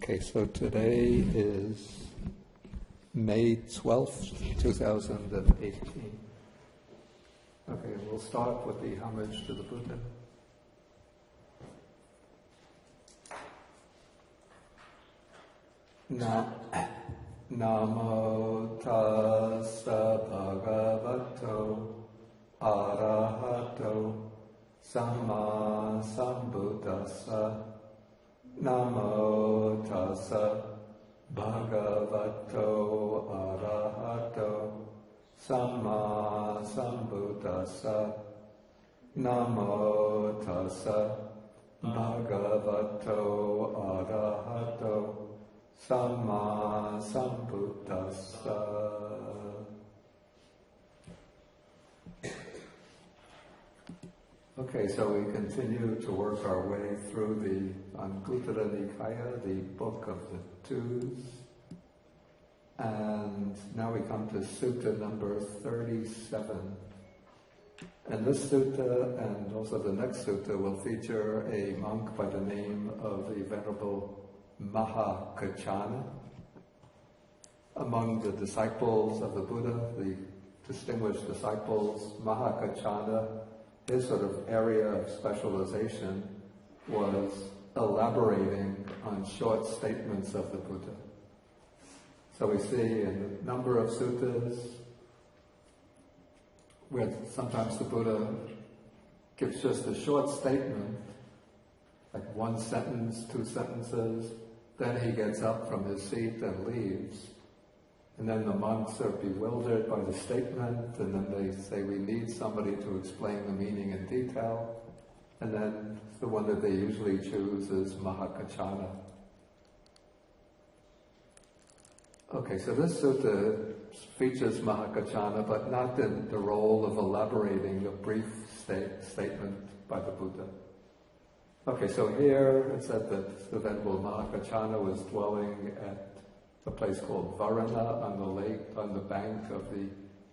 Okay, so today is May 12th, 2018. Okay, we'll start with the homage to the Buddha. Namo tassa bhagavato arahato samma sambuddhassa. Namo tassa bhagavato arahato samma sambuddhassa. Namo tassa bhagavato arahato samma sambuddhassa. Okay, so we continue to work our way through the Anguttara Nikaya, the book of the twos, and now we come to Sutta number 37. And this sutta and also the next sutta will feature a monk by the name of the Venerable Mahakachana. Among the disciples of the Buddha, the distinguished disciples, Mahakachana, his sort of area of specialization was elaborating on short statements of the Buddha. So we see in a number of suttas where sometimes the Buddha gives just a short statement, like one sentence, two sentences, then he gets up from his seat and leaves. And then the monks are bewildered by the statement, and then they say, we need somebody to explain the meaning in detail. And then the one that they usually choose is Mahakachana. Okay, so this sutta features Mahakachana, but not in the role of elaborating a brief statement by the Buddha. Okay, so here it said that the Venerable Mahakachana was dwelling at a place called Varana on the lake, on the bank of the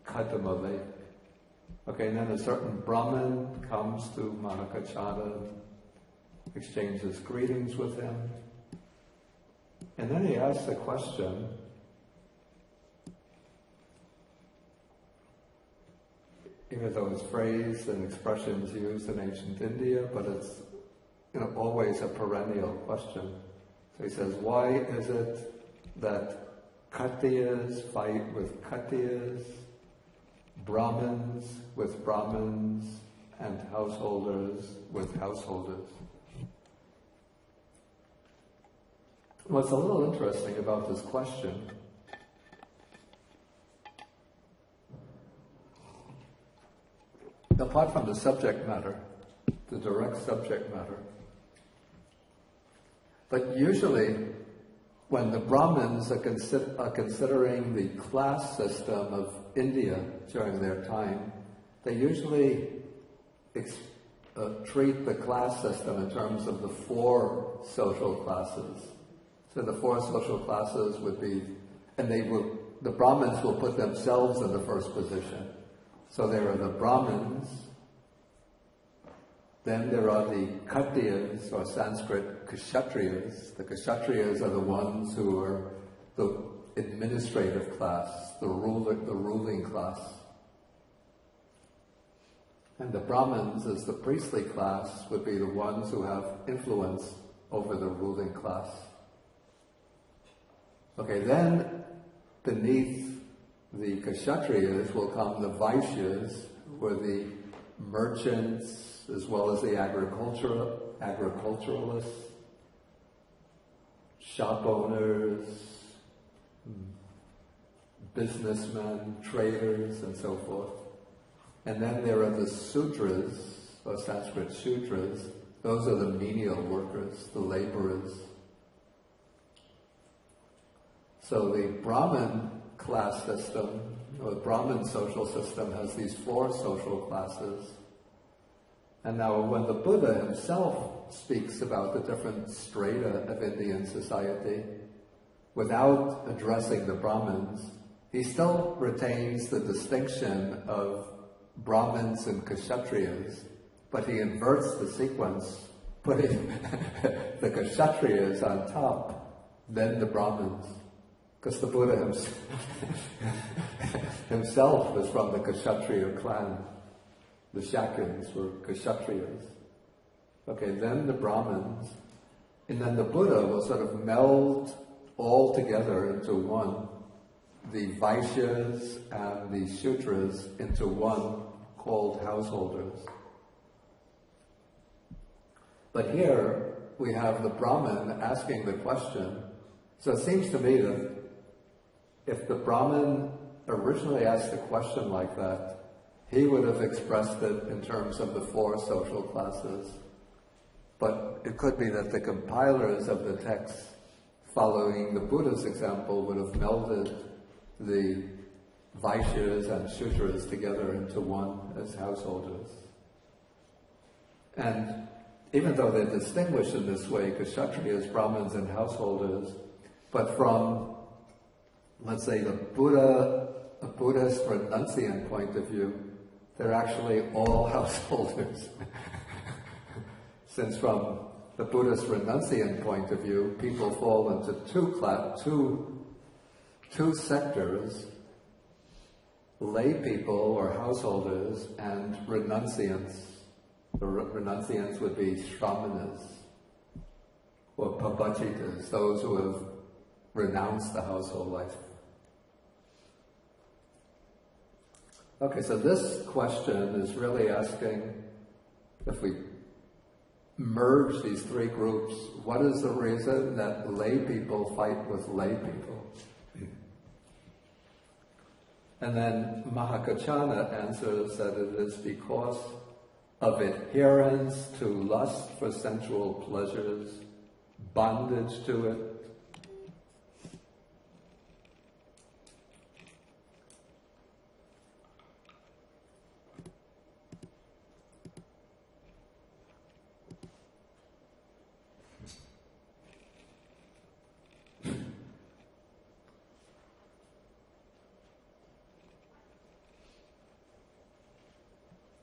Kadama lake. Okay, and then a certain Brahmin comes to Mahakachana, exchanges greetings with him, and then he asks a question. Even though it's phrased and expressions used in ancient India, but it's always a perennial question. So he says, why is it that Khatriyas fight with Khatriyas, Brahmins with Brahmins, and householders with householders? What's a little interesting about this question apart from the subject matter, the direct subject matter, but usually when the Brahmins are considering the class system of India during their time, they usually treat the class system in terms of the four social classes. So the four social classes would be, and the Brahmins will put themselves in the first position. So there are the Brahmins, then there are the Khatriyas, or Sanskrit Kshatriyas. The Kshatriyas are the ones who are the administrative class, the ruling class. And the Brahmins, as the priestly class, would be the ones who have influence over the ruling class. Okay, then beneath the Kshatriyas will come the Vaishyas, who are the merchants, as well as the agriculturalists, shop owners, businessmen, traders, and so forth. And then there are the Sudras, or Sanskrit Sudras. Those are the menial workers, the laborers. So the Brahmin class system, or the Brahmin social system, has these four social classes. And now when the Buddha himself speaks about the different strata of Indian society, without addressing the Brahmins, he still retains the distinction of Brahmins and Kshatriyas, but he inverts the sequence, putting the Kshatriyas on top then the Brahmins, because the Buddha himself was from the Kshatriya clan. The Shakyans were Kshatriyas. Okay, then the Brahmins, and then the Buddha will sort of meld all together into one, the Vaishyas and the Shudras into one, called householders. But here we have the Brahmin asking the question. So it seems to me that if the Brahmin originally asked the question like that, he would have expressed it in terms of the four social classes. But it could be that the compilers of the text, following the Buddha's example, would have melded the Vaishyas and Shudras together into one as householders. And even though they're distinguished in this way, Kshatriyas, Brahmins, and householders, but from, let's say, a Buddhist renunciant point of view, they're actually all householders. Since from the Buddhist renunciant point of view, people fall into two sectors: lay people or householders and renunciants. The renunciants would be shramanas or pabhajitas, those who have renounced the household life. Okay, so this question is really asking, if we merge these three groups, what is the reason that lay people fight with lay people? And then Mahakachana answers that it is because of adherence to lust for sensual pleasures, bondage to it.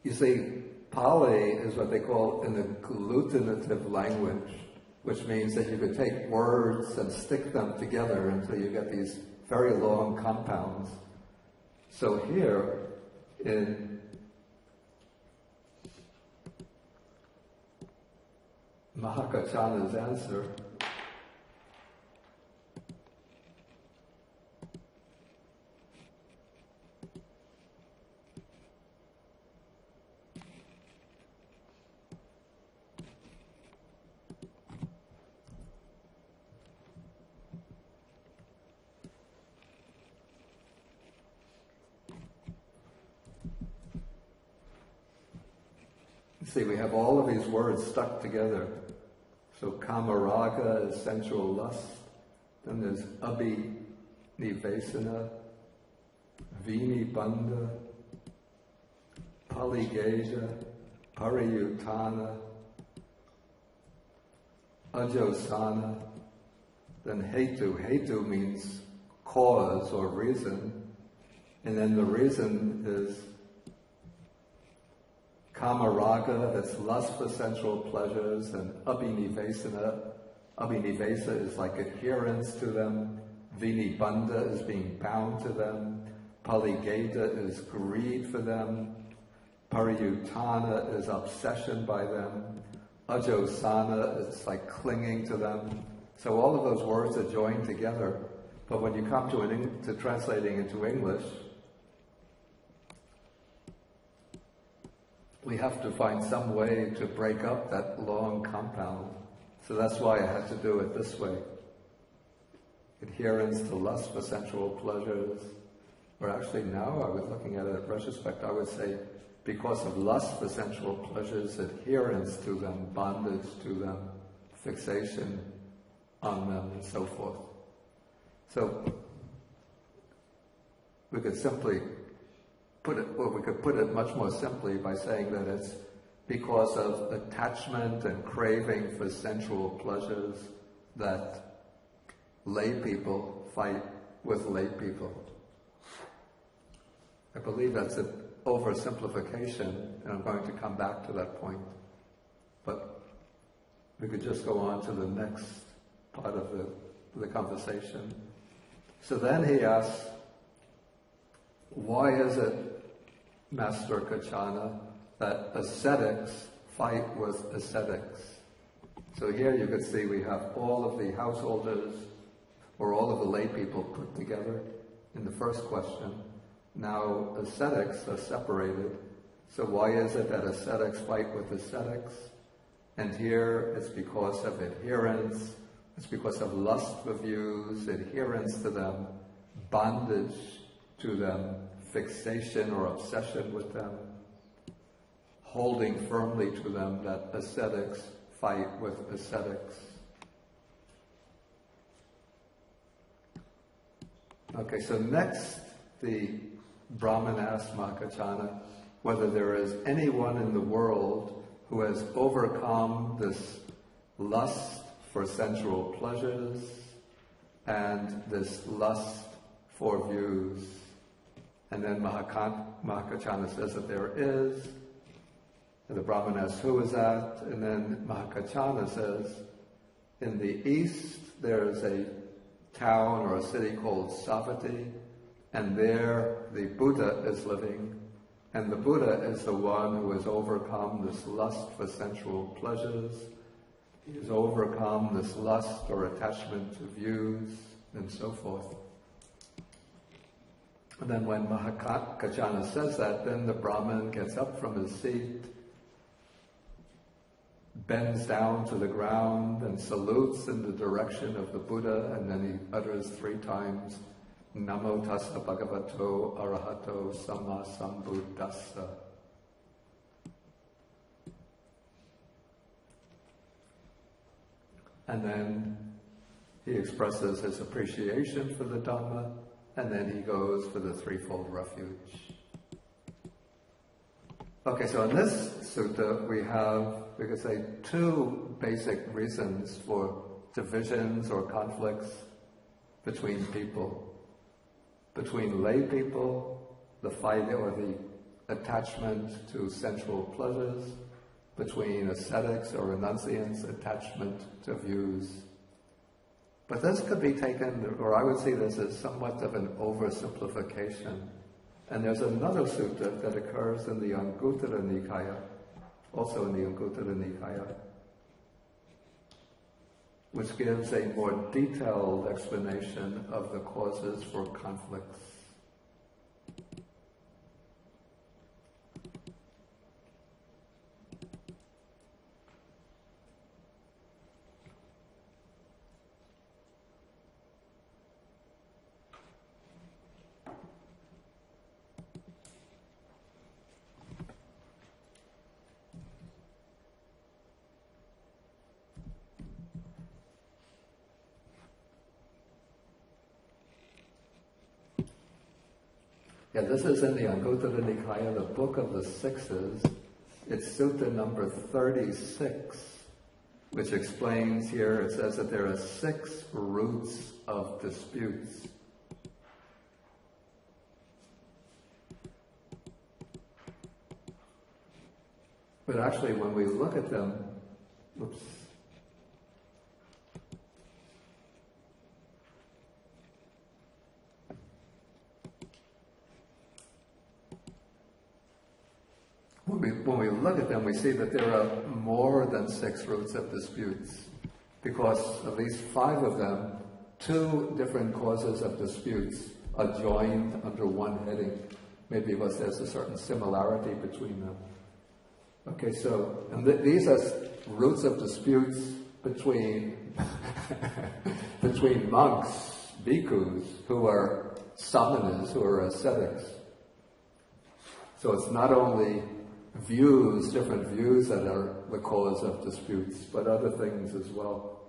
You see, Pali is what they call an agglutinative language, which means that you could take words and stick them together until you get these very long compounds. So here, in Mahakachana's answer, see, we have all of these words stuck together. So kamaraga is sensual lust. Then there's abhinivesana, vinibandha, paligeja, pariyutana, ajosana. Then hetu. Hetu means cause or reason. And then the reason is kamaraga, that's lust for sensual pleasures, and abhinivesana. Abhinivesa is like adherence to them. Vinibandha is being bound to them. Paligeda is greed for them. Pariyutana is obsession by them. Ajosana is like clinging to them. So all of those words are joined together. But when you come to translating into English, we have to find some way to break up that long compound. So that's why I had to do it this way. Adherence to lust for sensual pleasures. Or actually now I was looking at it in retrospect, I would say because of lust for sensual pleasures, adherence to them, bondage to them, fixation on them, and so forth. So we could simply put it much more simply by saying that it's because of attachment and craving for sensual pleasures that lay people fight with lay people. I believe that's an oversimplification, and I'm going to come back to that point. But we could just go on to the next part of the the conversation. So then he asks, why is it, Master Kachana, that ascetics fight with ascetics? So here you could see we have all of the householders or all of the lay people put together in the first question. Now ascetics are separated. So why is it that ascetics fight with ascetics? And here it's because of adherence, it's because of lust for views, adherence to them, bondage to them, fixation or obsession with them, holding firmly to them, that ascetics fight with ascetics. Okay, so next the Brahmin asks Mahakachana whether there is anyone in the world who has overcome this lust for sensual pleasures and this lust for views. And then Mahakachana says that there is. And the Brahmin asks, who is that? And then Mahakachana says, in the east there's a town or a city called Savatthi, and there the Buddha is living. And the Buddha is the one who has overcome this lust for sensual pleasures. He has overcome this lust or attachment to views and so forth. And then when Mahakachana says that, then the Brahmin gets up from his seat, bends down to the ground and salutes in the direction of the Buddha, and then he utters 3 times, Namo tassa bhagavato arahato samma sambuddhassa. And then he expresses his appreciation for the Dhamma, and then he goes for the threefold refuge. Okay, so in this sutta we could say 2 basic reasons for divisions or conflicts between people. Between lay people, the fight or the attachment to sensual pleasures. Between ascetics or renunciants, attachment to views. But this could be taken, or I would see this as somewhat of an oversimplification. And there's another sutta that occurs in the Anguttara Nikaya, also in the Anguttara Nikaya, which gives a more detailed explanation of the causes for conflicts. Yeah, this is in the Anguttara Nikaya, the Book of the Sixes. It's Sutta number 36, which explains here, it says that there are 6 roots of disputes. But actually, when we look at them, When we look at them, we see that there are more than 6 roots of disputes, because at least 5 of them, 2 different causes of disputes are joined under one heading, maybe because there's a certain similarity between them. Okay, so and these are roots of disputes between between monks, bhikkhus, who are samanas, who are ascetics. So it's not only views, different views that are the cause of disputes, but other things as well.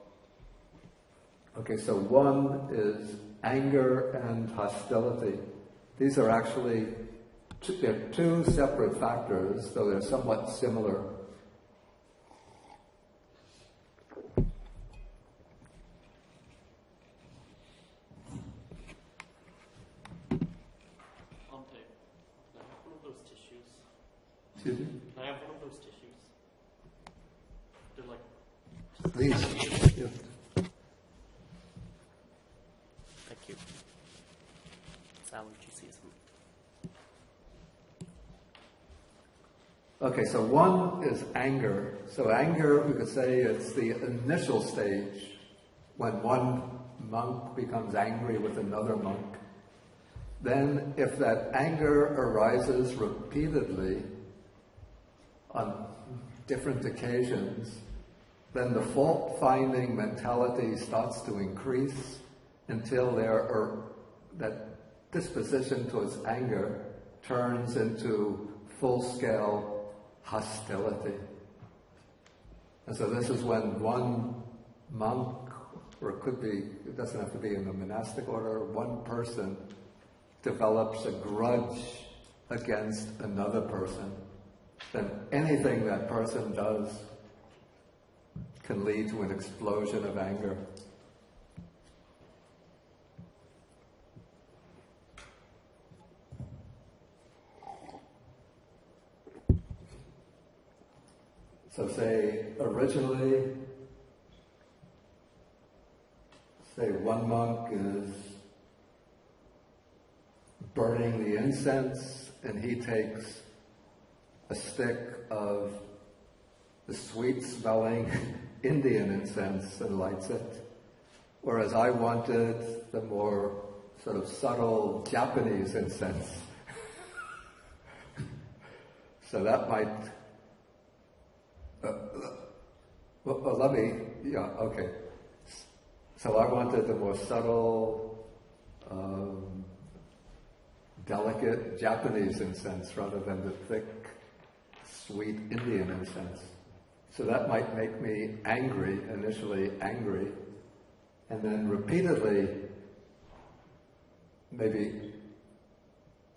Okay, so one is anger and hostility. These are actually they're 2 separate factors, though they're somewhat similar. Excuse me? Can I have one of those tissues? They're like... These. Yeah. Okay, so one is anger. So anger, we could say it's the initial stage when one monk becomes angry with another monk. Then if that anger arises repeatedly on different occasions, then the fault-finding mentality starts to increase until that disposition towards anger turns into full-scale hostility. And so this is when one monk, or it doesn't have to be in the monastic order, one person develops a grudge against another person. Then anything that person does can lead to an explosion of anger. So originally, one monk is burning the incense and he takes a stick of the sweet-smelling Indian incense and lights it. Whereas I wanted the more sort of subtle Japanese incense. So that might... okay. So I wanted the more subtle, delicate Japanese incense rather than the thick, sweet Indian incense. So that might make me initially angry, and then repeatedly, maybe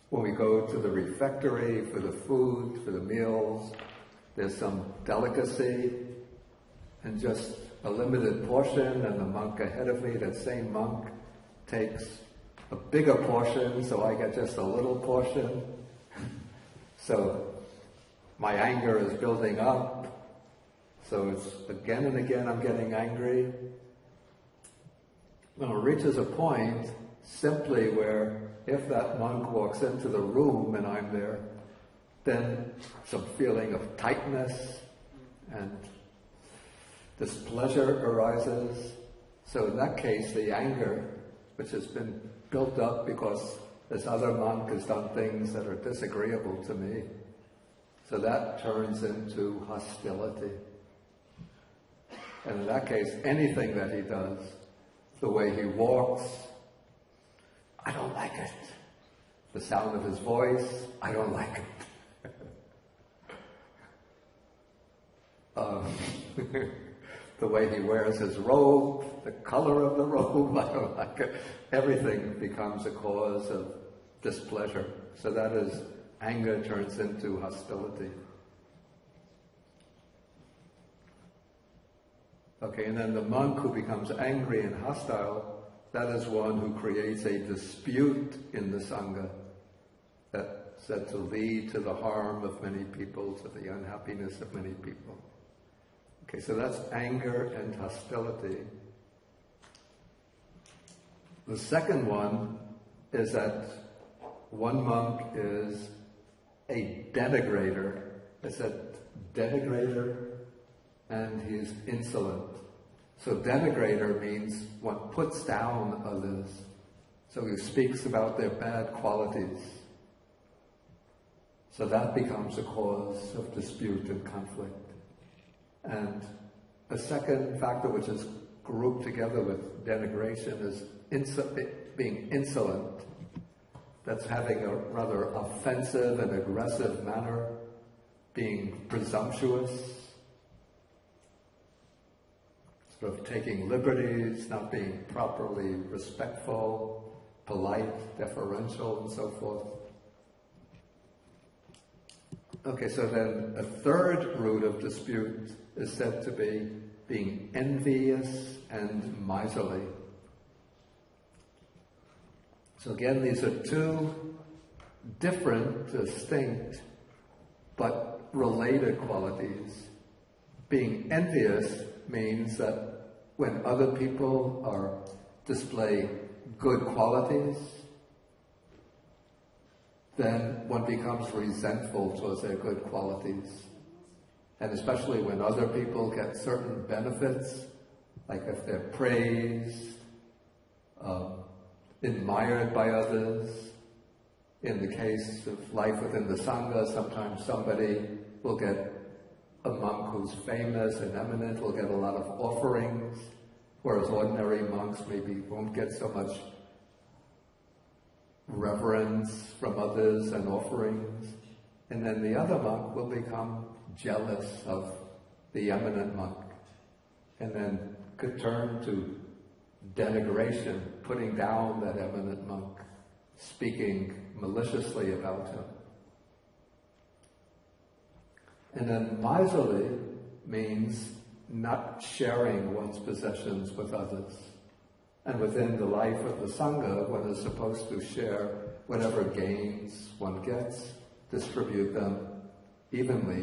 when we go to the refectory for the food, for the meals, there's some delicacy and just a limited portion, and the monk ahead of me, that same monk, takes a bigger portion, so I get just a little portion. So my anger is building up. So it's again and again I'm getting angry. When it reaches a point simply where if that monk walks into the room and I'm there, then some feeling of tightness and displeasure arises. So in that case, the anger, which has been built up because this other monk has done things that are disagreeable to me, so that turns into hostility. And in that case, anything that he does, the way he walks, I don't like it. The sound of his voice, I don't like it. The way he wears his robe, the color of the robe, I don't like it. Everything becomes a cause of displeasure. So that is, anger turns into hostility. Okay, and then the monk who becomes angry and hostile, that is one who creates a dispute in the Sangha that's said to lead to the harm of many people, to the unhappiness of many people. Okay, so that's anger and hostility. The second one is that one monk is a denigrator. It's a denigrator and he's insolent. So denigrator means one puts down others. So he speaks about their bad qualities. So that becomes a cause of dispute and conflict. And a second factor which is grouped together with denigration is being insolent. That's having a rather offensive and aggressive manner, being presumptuous, sort of taking liberties, not being properly respectful, polite, deferential, and so forth. Okay, so then a third root of dispute is said to be being envious and miserly. So again, these are two different, distinct, but related qualities. Being envious means that when other people display good qualities, then one becomes resentful towards their good qualities. And especially when other people get certain benefits, like if they're praised, admired by others. In the case of life within the Sangha, sometimes somebody will get, a monk who's famous and eminent will get a lot of offerings, whereas ordinary monks maybe won't get so much reverence from others and offerings. And then the other monk will become jealous of the eminent monk, and then could turn to denigration, putting down that eminent monk, speaking maliciously about him. And then miserly means not sharing one's possessions with others. And within the life of the Sangha, one is supposed to share whatever gains one gets, distribute them evenly